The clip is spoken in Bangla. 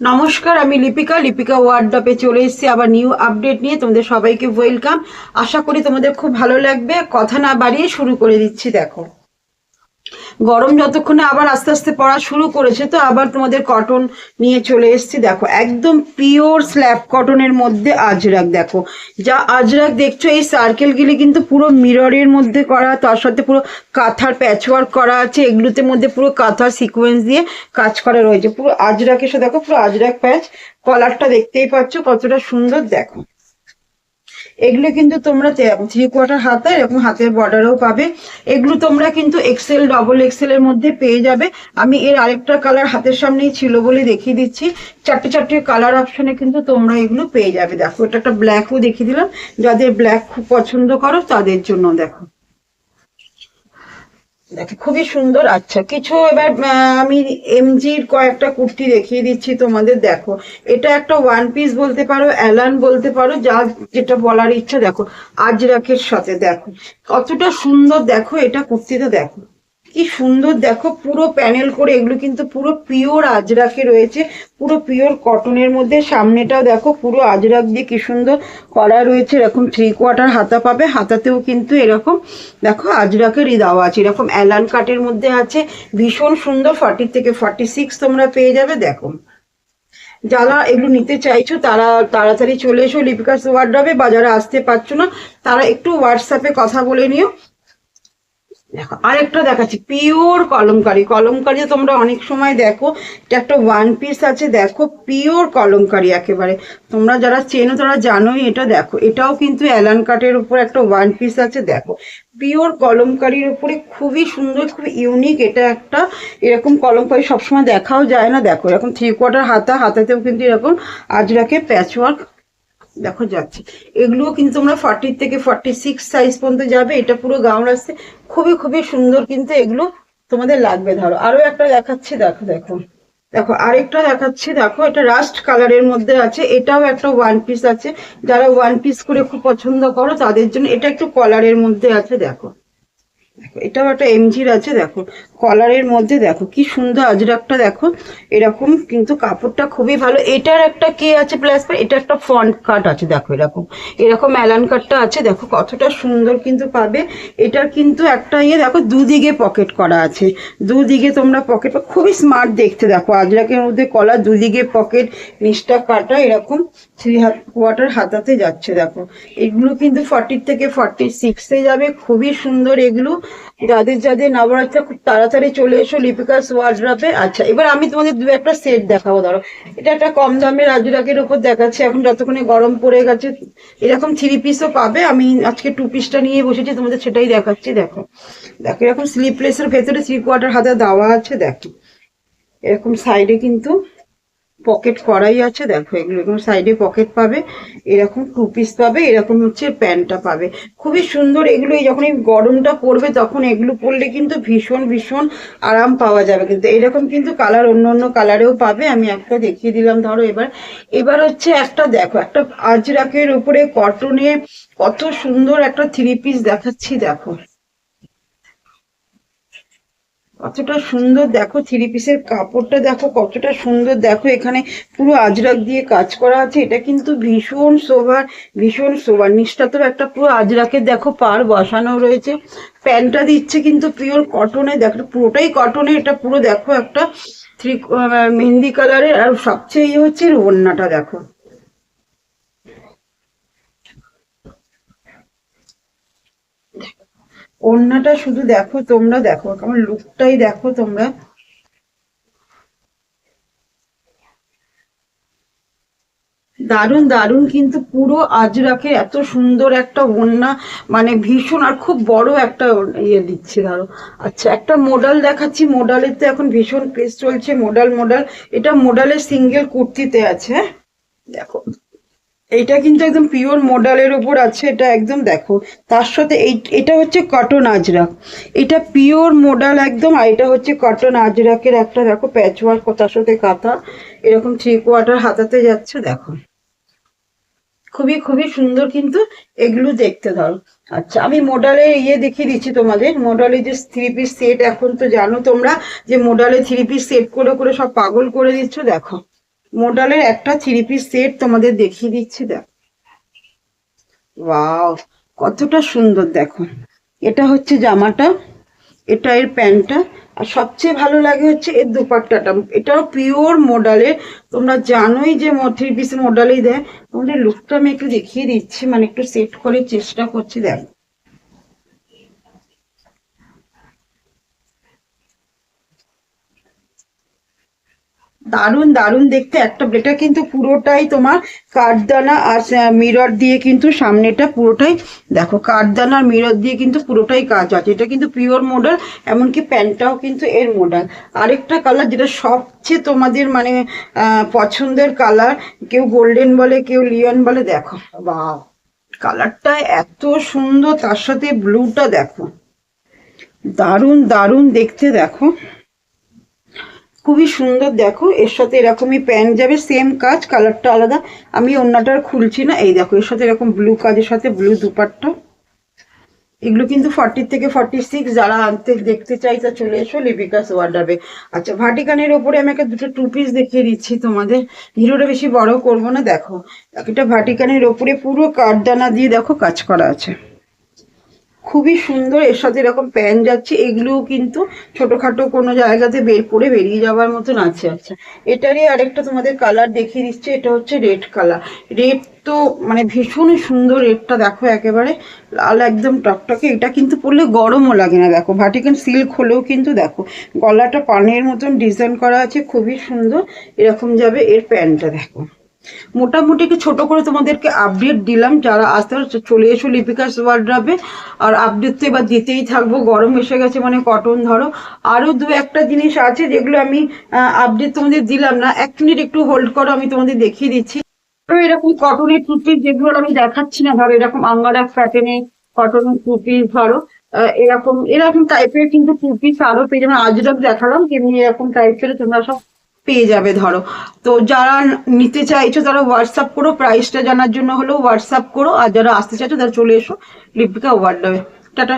নমস্কার, আমি লিপিকা। লিপিকা ওয়ার্ড্রপে চলে এসেছি আবার নিউ আপডেট নিয়ে। তোমাদের সবাইকে ওয়েলকাম। আশা করি তোমাদের খুব ভালো লাগবে। কথা না বাড়িয়ে শুরু করে দিচ্ছি। দেখো, গরম যতক্ষণে আবার আস্তে আস্তে পড়া শুরু করেছে, তো আবার তোমাদের কটন নিয়ে চলে এসেছি। দেখো, একদম পিওর স্ল্যাব কটনের মধ্যে আজরাক। দেখো, যা আজরাক দেখছো, এই সার্কেলগুলি কিন্তু পুরো মিররের মধ্যে করা, তার সাথে পুরো কাঁথার প্যাচওয়ার্ক করা আছে। এগুলোতে মধ্যে পুরো কাঁথার সিকোয়েন্স দিয়ে কাজ করা রয়েছে। পুরো আজরাকের সাথে দেখো, পুরো আজরাক প্যাচ। কলারটা দেখতেই পাচ্ছ কতটা সুন্দর। দেখো, এগুলো কিন্তু তোমরা 3/4 হাতা, এরকম হাতের বর্ডারও পাবে। এগুলো তোমরা কিন্তু এক্সেল, ডবল এক্সেল এর মধ্যে পেয়ে যাবে। আমি এর আরেকটা কালার হাতের সামনেই ছিল বলে দেখিয়ে দিচ্ছি। চারটে চারটে কালার অপশনে কিন্তু তোমরা এগুলো পেয়ে যাবে। দেখো, এটা একটা ব্ল্যাকও দেখিয়ে দিলাম, যাদের ব্ল্যাক খুব পছন্দ করো তাদের জন্য। দেখো, দেখো খুবই সুন্দর। আচ্ছা, কিছু এবার আমি এমজির কয়েকটা কুর্তি দেখিয়ে দিচ্ছি তোমাদের। দেখো, এটা একটা ওয়ান পিস বলতে পারো, অ্যালান বলতে পারো, যা যেটা বলার ইচ্ছা। দেখো, আজরাকের সাথে দেখো কতটা সুন্দর। দেখো, এটা কুর্তিটা দেখো কি সুন্দর। দেখো, পুরো প্যানেল করে, এগুলো কিন্তু পুরো পিওর আজরাকে রয়েছে, পুরো পিওর কটনের মধ্যে। সামনেটাও দেখো পুরো আজরাক দিয়ে কি সুন্দর করা রয়েছে। এরকম 3/4 হাতা পাবে, হাতাতেও কিন্তু এরকম দেখো আজরাকেরই দেওয়া আছে। এরকম অ্যালান কাটের মধ্যে আছে, ভীষণ সুন্দর। 40 থেকে 46 তোমরা পেয়ে যাবে। দেখো, যারা এগুলো নিতে চাইছো তারা তাড়াতাড়ি চলে এসো লিপিকাস ওয়ার্ড্রবে। বা যারা আসতে পারছো না, তারা একটু হোয়াটসঅ্যাপে কথা বলে নিও। দেখো, আরেকটা দেখাচ্ছি, পিওর কলমকারি। কলমকারি তোমরা অনেক সময় দেখো, এটা একটা ওয়ান পিস আছে। দেখো, পিওর কলমকারি একেবারে। তোমরা যারা চেনো তারা জানোই এটা। দেখো, এটাও কিন্তু অ্যালান কাটের উপর একটা ওয়ান পিস আছে। দেখো, পিওর কলমকারির উপরে খুবই সুন্দর, খুব ইউনিক। এটা একটা এরকম কলমকারি সবসময় দেখাও যায় না। দেখো, এরকম 3/4 হাতা, হাতাতেও কিন্তু এরকম আজরাকে প্যাচওয়ার্ক দেখো যাচ্ছে। এগুলোও কিন্তু তোমরা 40 থেকে 46 সাইজ পর্যন্ত যাবে। এটা পুরো গাউন আসছে, খুবই খুবই সুন্দর। কিন্তু এগুলো তোমাদের লাগবে। ধরো, আরো একটা দেখাচ্ছি। দেখো দেখো দেখো, আরেকটা দেখাচ্ছি। দেখো, এটা রাস্ট কালারের মধ্যে আছে। এটাও একটা ওয়ান পিস আছে। যারা ওয়ান পিস করে খুব পছন্দ করো তাদের জন্য। এটা একটু কলারের মধ্যে আছে। দেখো, এটাও একটা এমজির আছে। দেখো, কলারের মধ্যে দেখো কি সুন্দর আজরাকটা। দেখো, এরকম কিন্তু কাপড়টা খুবই ভালো। এটার একটা কে আছে প্লাস, এটা একটা ফ্রন্ট কাট আছে। দেখো, এরকম এরকম অ্যালান কাটটা আছে। দেখো কতটা সুন্দর কিন্তু পাবে। এটার কিন্তু একটা দেখো, দুদিকে পকেট করা আছে। দুদিকে তোমরা পকেট, খুবই স্মার্ট দেখতে। দেখো, আজরাকের মধ্যে কলার, দুদিকে পকেট, নিচটা কাটা, এরকম 3/4 হাতাতে যাচ্ছে। দেখো, এগুলো কিন্তু 40 থেকে 46 যাবে। খুবই সুন্দর এগুলো। যাদের যাদের নবরাত্রি, খুব তাড়াতাড়ি চলে এসো লিপিকাস ওয়ার্ড্রবে। আচ্ছা, এবার আমি তোমাদের দু একটা সেট দেখাবো। ধরো, এটা একটা কম দামের আজরাকের উপর দেখাচ্ছে। এখন যতক্ষণে গরম পড়ে গেছে, এরকম 3 পিসও পাবে। আমি আজকে 2 পিসটা নিয়ে বসেছি, তোমাদের সেটাই দেখাচ্ছি। দেখো দেখো, এরকম স্লিপলেসের ভেতরে 3/4 হাতা দেওয়া আছে। দেখো, এরকম সাইডে কিন্তু পকেট করাই আছে। দেখো, এগুলো এরকম সাইডে পকেট পাবে। এরকম 2 পিস পাবে। এরকম হচ্ছে প্যান্টটা পাবে, খুবই সুন্দর। এগুলো যখন এই গরমটা পড়বে তখন এগুলো পরলে কিন্তু ভীষণ ভীষণ আরাম পাওয়া যাবে। কিন্তু এরকম কিন্তু কালার অন্য অন্য কালারেও পাবে। আমি একটা দেখিয়ে দিলাম। ধরো, এবার এবার হচ্ছে একটা দেখো, একটা আজরাকের উপরে কটনে কত সুন্দর একটা 3 পিস দেখাচ্ছি। দেখো কতটা সুন্দর। দেখো, 3 পিসের কাপড়টা দেখো কতটা সুন্দর। দেখো, এখানে পুরো আজরাক দিয়ে কাজ করা আছে। এটা কিন্তু ভীষণ সোভার, ভীষণ সোভার। নিচটা তো একটা পুরো আজরাকের দেখো পার বসানো রয়েছে। প্যান্টটা দিচ্ছে কিন্তু পিওর কটনে। দেখো, পুরোটাই কটনে। এটা পুরো দেখো একটা মেহেন্দি কালারের। আর সবচেয়ে হচ্ছে এর ওড়নাটা দেখো। ওড়নাটা শুধু দেখো, তোমরা দেখো আমার লুকটাই দেখো তোমরা। দারুণ দারুণ কিন্তু পুরো আজরাকের এত সুন্দর একটা ওড়না, মানে ভীষণ। আর খুব বড় একটা দিচ্ছে। ধরো, আচ্ছা একটা মোডাল দেখাচ্ছি। মোডালের তো এখন ভীষণ ক্রেজ চলছে। মোডাল মোডাল, এটা মোডালের সিঙ্গেল কুর্তিতে আছে। হ্যাঁ, দেখো, এইটা কিন্তু একদম পিওর মোডালের উপর আছে। এটা একদম দেখো, তার সাথে এটা হচ্ছে কটন আজরাক। এটা পিওর মোডাল একদম। আর এটা হচ্ছে কটন আজরাকের একটা দেখো প্যাচওয়ার্ক, তার সাথে কাঁথা, এরকম 3/4 হাতাতে যাচ্ছে। দেখো, খুবই খুবই সুন্দর কিন্তু এগুলো দেখতে। ধরো, আচ্ছা আমি মোডালে দেখিয়ে দিচ্ছি তোমাদের। মোডালে যে 3 পিস সেট, এখন তো জানো তোমরা যে মোডালে 3 পিস সেট করে করে সব পাগল করে দিচ্ছ। দেখো, মডেলের একটা 3 পিস সেট তোমাদের দেখিয়ে দিচ্ছি। দেখ, ওয়াও, কতটা সুন্দর দেখো। এটা হচ্ছে জামাটা, এটা এর প্যান্টটা, আর সবচেয়ে ভালো লাগে হচ্ছে এর দুপাট্টাটা। এটাও পিওর মডেলের। তোমরা জানোই যে 3 পিস মডেলেই দেয়। তোমাদের লুকটা আমি একটু দেখিয়ে দিচ্ছি, মানে একটু সেট করে চেষ্টা করছি। দেখ, দারুন দারুন দেখতে একটা। এটা কিন্তু পুরোটাই তোমার কাঠদানা আর মিরর দিয়ে কিন্তু সামনেটা পুরোটাই দেখো, কাঠদানা আর মিরর দিয়ে কিন্তু পুরোটাই কাজ আছে। এটা কিন্তু পিওর মডেল, এমনকি প্যান্টটাও কিন্তু এর মডেল। আরেকটা কালার যেটা সবচেয়ে তোমাদের মানে পছন্দের কালার, কেউ গোল্ডেন বলে, কেউ লিয়ন বলে। দেখো, বাহ, কালারটা এত সুন্দর, তার সাথে ব্লুটা দেখো, দারুন দারুন দেখতে। দেখো, খুবই সুন্দর। দেখো, এর সাথে এরকমই প্যান্ট যাবে, সেম কাজ, কালারটা আলাদা। আমি অন্যটার খুলছি না। এই দেখো, এর সাথে এরকম ব্লু কাজের সাথে ব্লু দুপাট্টা। এগুলো কিন্তু 40 থেকে 46, যারা আনতে দেখতে চাই তা চলে এসো লিপিকাস ওয়ার্ডরোবে। আচ্ছা, ভাটিকানের ওপরে আমি একটা দুটো 2 পিস দেখিয়ে দিচ্ছি তোমাদের। ভিডিওটা বেশি বড় করব না। দেখো, একটা ভাটিকানের ওপরে পুরো কাঠদানা দিয়ে দেখো কাজ করা আছে, খুবই সুন্দর। এর সাথে এরকম প্যান্ট যাচ্ছে। এগুলোও কিন্তু ছোটখাটো কোনো জায়গাতে বের করে বেরিয়ে যাওয়ার মতন আছে। আচ্ছা, এটারই আরেকটা তোমাদের কালার দেখিয়ে দিচ্ছে। এটা হচ্ছে রেড কালার। রেড তো মানে ভীষণই সুন্দর। রেডটা দেখো, একেবারে লাল, একদম টকটকে। এটা কিন্তু পরলে গরমও লাগে না। দেখো, ভাটিকান সিল্ক হলেও কিন্তু দেখো গলাটা পানের মতন ডিজাইন করা আছে, খুবই সুন্দর। এরকম যাবে এর প্যান্টটা। দেখো, মোটামুটি একটু ছোট করে তোমাদেরকে আপডেট দিলাম। যারা আসতে চলে এসো লিপিকাস ওয়ার্ডরোবে। আর আপডেট তো এবার দিতেই থাকবো, গরম এসে গেছে মানে কটন ধরো। আরো দু একটা জিনিস আছে যেগুলো আমি আপডেট তোমাদের দিলাম না। 1 মিনিট একটু হোল্ড করো, আমি তোমাদের দেখিয়ে দিচ্ছি। তো এরকম কটনের টুপিস যেগুলো আমি দেখাচ্ছি না, ধরো এরকম আঙ্গারা প্যাটার্নে কটনের টুপিস, ধরো এরকম এরকম টাইপের কিন্তু টুপিস আরো পেয়ে যাবে। আজরাক দেখালাম, তেমনি এরকম টাইপের তোমরা সব পেয়ে যাবে। ধরো, তো যারা নিতে চাইছো তারা হোয়াটসঅ্যাপ করো, প্রাইসটা জানার জন্য হলেও হোয়াটসঅ্যাপ করো। আর যারা আসতে চাইছো তারা চলে এসো লিপিকা ওয়ার্ডরোবে। টাটা।